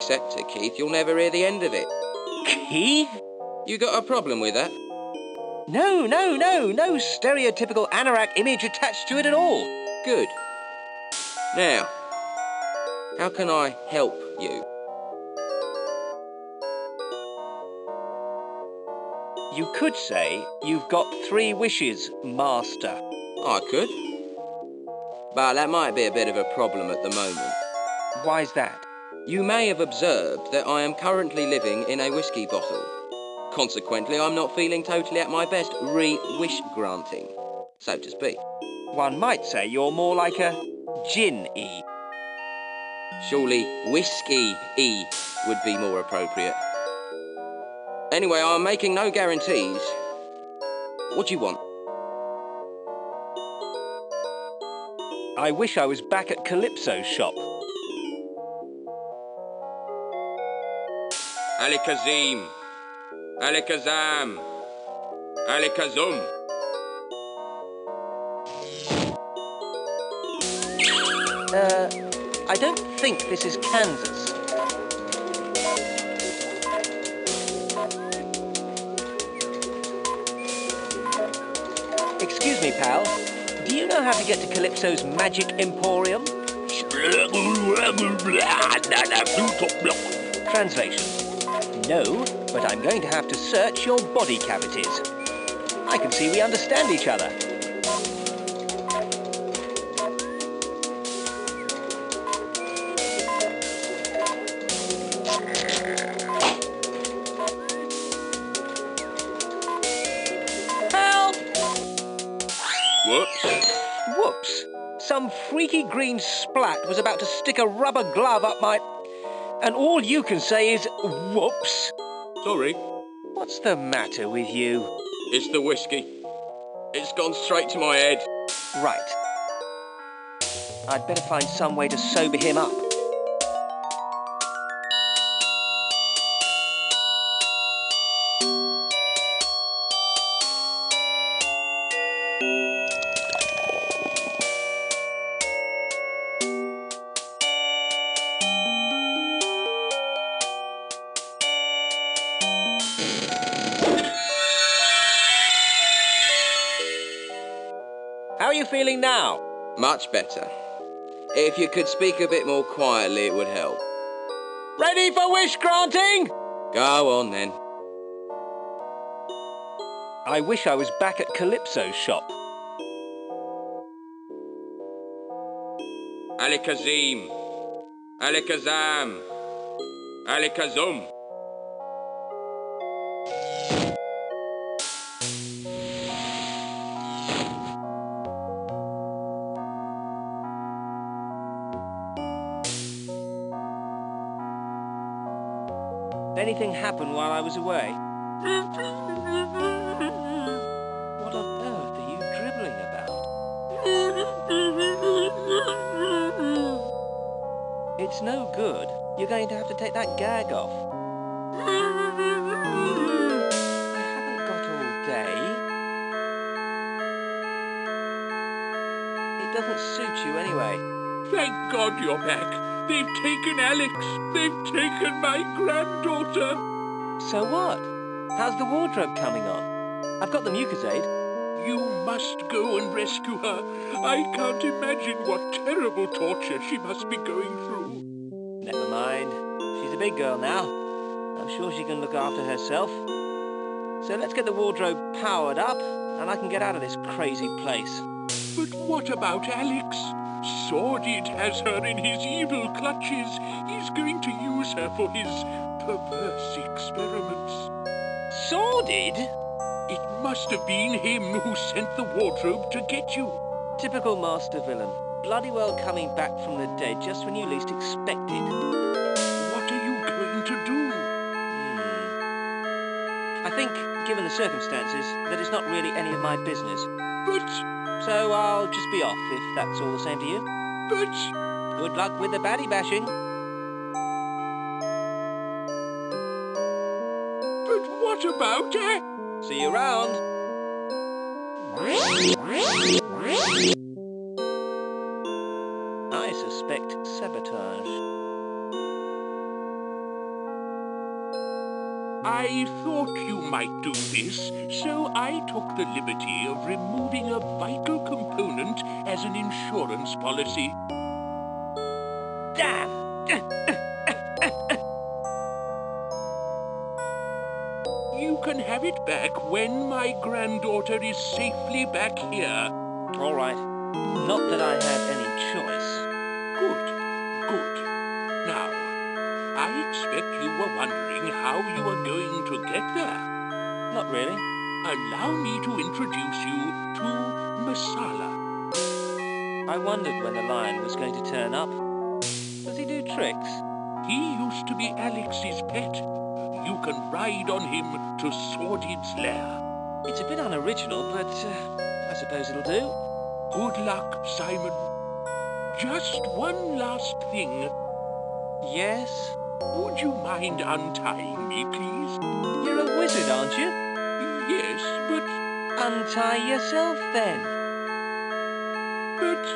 Scepter, Keith, you'll never hear the end of it. Keith? You got a problem with that? No stereotypical anorak image attached to it at all. Good. Now, how can I help you? You could say you've got 3 wishes, Master. I could. But that might be a bit of a problem at the moment. Why's that? You may have observed that I am currently living in a whiskey bottle. Consequently, I'm not feeling totally at my best wish granting, so to speak. One might say you're more like a gin-y. Surely whiskey-y would be more appropriate. Anyway, I'm making no guarantees. What do you want? I wish I was back at Calypso's shop. Alikazim. Alikazam. Alikazum. I don't think this is Kansas. Excuse me, pal. Do you know how to get to Calypso's Magic Emporium? Translation. No, but I'm going to have to search your body cavities. I can see we understand each other. Help! Whoops. Whoops. Some freaky green splat was about to stick a rubber glove up my... And all you can say is, whoops. Sorry. What's the matter with you? It's the whiskey. It's gone straight to my head. Right. I'd better find some way to sober him up. How are you feeling now? Much better. If you could speak a bit more quietly, it would help. Ready for wish granting? Go on, then. I wish I was back at Calypso's shop. Alikazim. Alikazam. Alikazum. Did anything happen while I was away? What on earth are you dribbling about? It's no good. You're going to have to take that gag off. I haven't got all day. It doesn't suit you anyway. Thank God you're back. They've taken Alex. They've taken my granddaughter. So what? How's the wardrobe coming on? I've got the mucosade. You must go and rescue her. I can't imagine what terrible torture she must be going through. Never mind. She's a big girl now. I'm sure she can look after herself. So let's get the wardrobe powered up, and I can get out of this crazy place. But what about Alex? Sordid has her in his evil clutches. He's going to use her for his perverse experiments. Sordid? It must have been him who sent the wardrobe to get you. Typical master villain. Bloody well coming back from the dead just when you least expect it. What are you going to do? I think, given the circumstances, that it's not really any of my business. But... So I'll just be off, if that's all the same to you. But... Good luck with the baddie bashing. But what about... See you around. I suspect sabotage. I thought you might do this, so I took the liberty of removing a vital component as an insurance policy. Damn! You can have it back when my granddaughter is safely back here. All right. Not that I had any choice. Good, good. Now, I expect you were wondering how you are going to get there. Not really. Allow me to introduce you to Masala. I wondered when the lion was going to turn up. Does he do tricks? He used to be Alex's pet. You can ride on him to Sordid's lair. It's a bit unoriginal, but I suppose it'll do. Good luck, Simon. Just one last thing. Yes? Would you mind untying me, please? You're a wizard, aren't you? Yes, but... Untie yourself, then. But...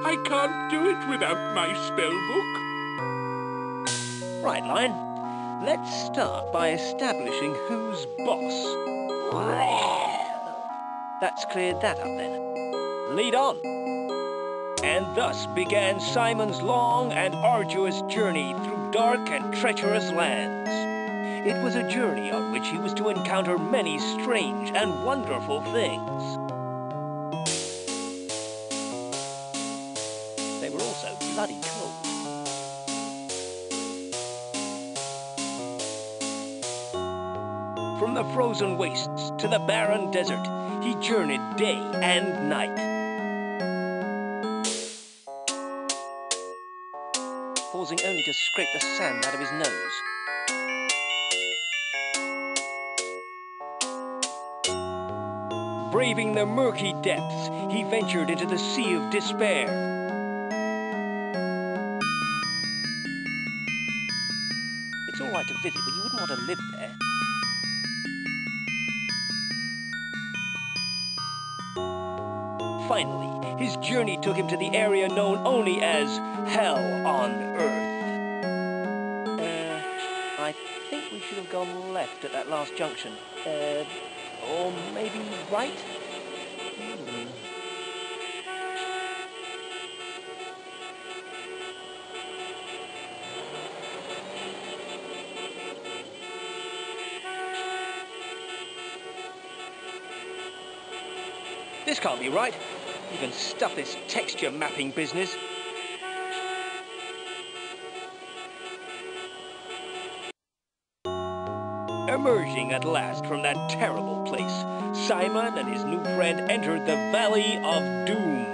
I can't do it without my spell book. Right, Lion. Let's start by establishing who's boss. That's cleared that up, then. Lead on. And thus began Simon's long and arduous journey through dark and treacherous lands. It was a journey on which he was to encounter many strange and wonderful things. They were also bloody cold. From the frozen wastes to the barren desert, he journeyed day and night. Pausing only to scrape the sand out of his nose. Braving the murky depths, he ventured into the sea of despair. It's all right to visit, but you wouldn't want to live there. Finally, his journey took him to the area known only as Hell on Earth. I think we should have gone left at that last junction. Or maybe right? This can't be right. You can stuff this texture mapping business. Emerging at last from that terrible place, Simon and his new friend entered the Valley of Doom.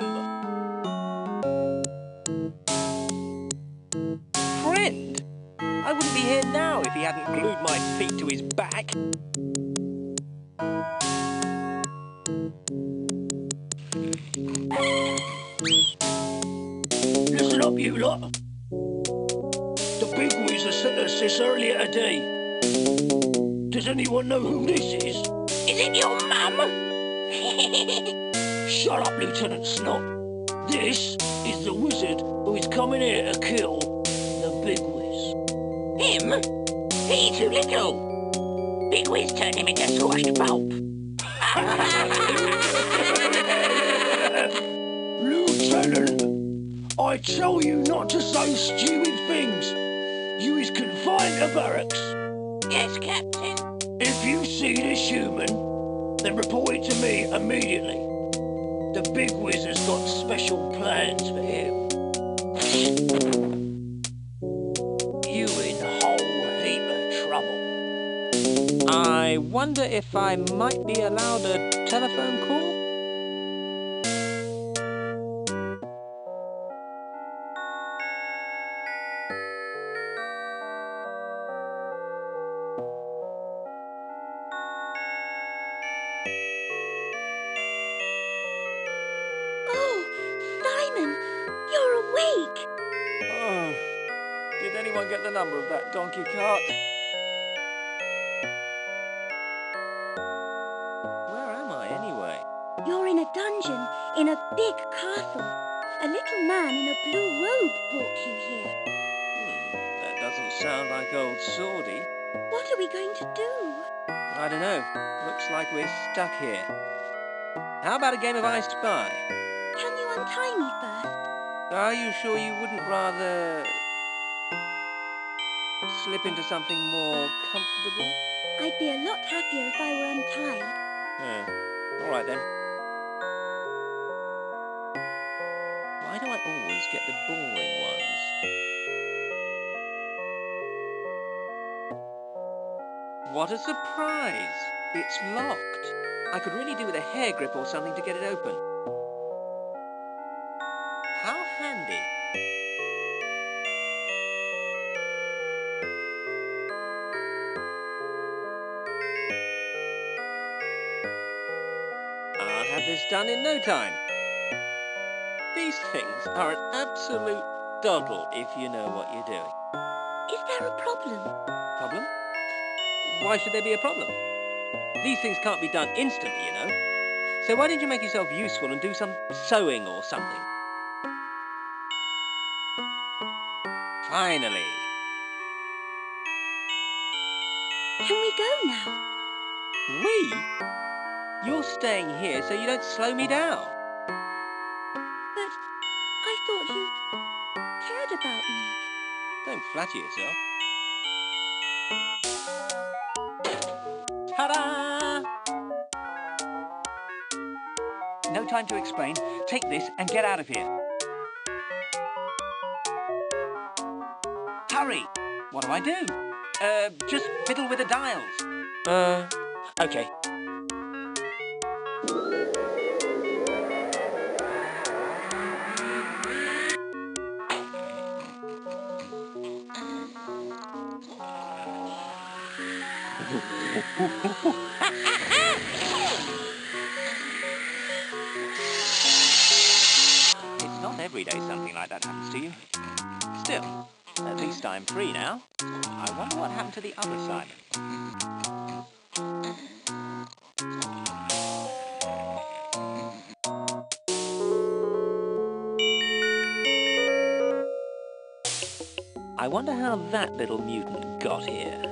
Friend? I wouldn't be here now if he hadn't glued my feet to his back. Listen up, you lot. The big wizard sent us this earlier today. Does anyone know who this is? Is it your mum? Shut up, Lieutenant Snot. This is the wizard who is coming here to kill the Big Wiz. Him? He's too little. Big Wiz turned him into squashed pulp. Lieutenant, I tell you not to say stupid things. You is confined to barracks. Yes, Captain. If you see this human, then report it to me immediately. The Big Wiz has got special plans for him. You in a whole heap of trouble. I wonder if I might be allowed a telephone call? Oh, did anyone get the number of that donkey cart? Where am I, anyway? You're in a dungeon in a big castle. A little man in a blue robe brought you here. That doesn't sound like old Swordy. What are we going to do? I don't know. Looks like we're stuck here. How about a game of I Spy? Can you untie me first? Are you sure you wouldn't rather slip into something more comfortable? I'd be a lot happier if I were untied. All right then. Why do I always get the boring ones? What a surprise! It's locked. I could really do with a hair grip or something to get it open. How handy. I'll have this done in no time. These things are an absolute doddle if you know what you're doing. Is there a problem? Problem? Why should there be a problem? These things can't be done instantly, you know. So why don't you make yourself useful and do some sewing or something? Finally. Can we go now? We? You're staying here so you don't slow me down. But I thought you cared about me. Don't flatter yourself. Ta-da! No time to explain. Take this and get out of here. Hurry! What do I do? Just fiddle with the dials. Okay. It's not every day something like that happens to you. Still, at least I'm free now. I wonder what happened to the other Simon. I wonder how that little mutant got here.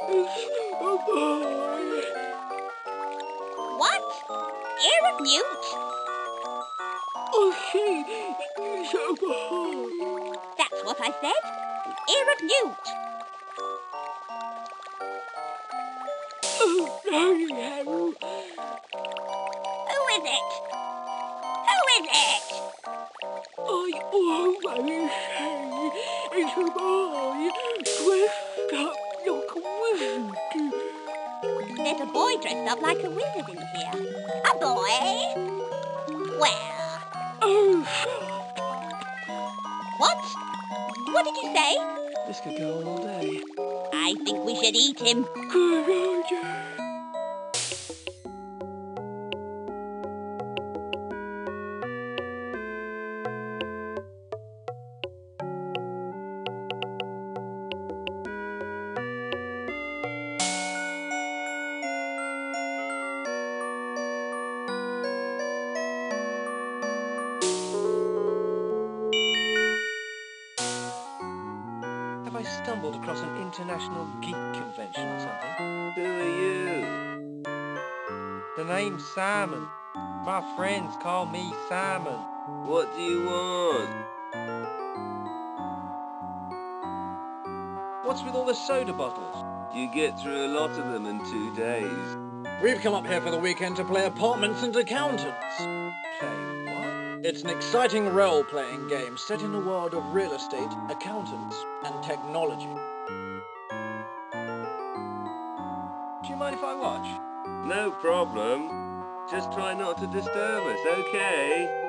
Who's there? Oh, boy. What? Ear of newt? Oh, see, it's a boy. That's what I said. Ear of newt. Oh, no, no. Who is it? Who is it? I always say it's a boy dressed up like a wizard. There's a boy dressed up like a wizard in here. A boy? Well, Oh, what? What did you say? This could go on all day. I think we should eat him. good idea. Have I stumbled across an international geek convention or something? Who are you? The name's Simon. My friends call me Simon. What do you want? What's with all the soda bottles? You get through a lot of them in 2 days. We've come up here for the weekend to play Apartments and Accountants. Play what? It's an exciting role-playing game set in a world of real estate, accountants, and technology. Do you mind if I watch? No problem. Just try not to disturb us, okay?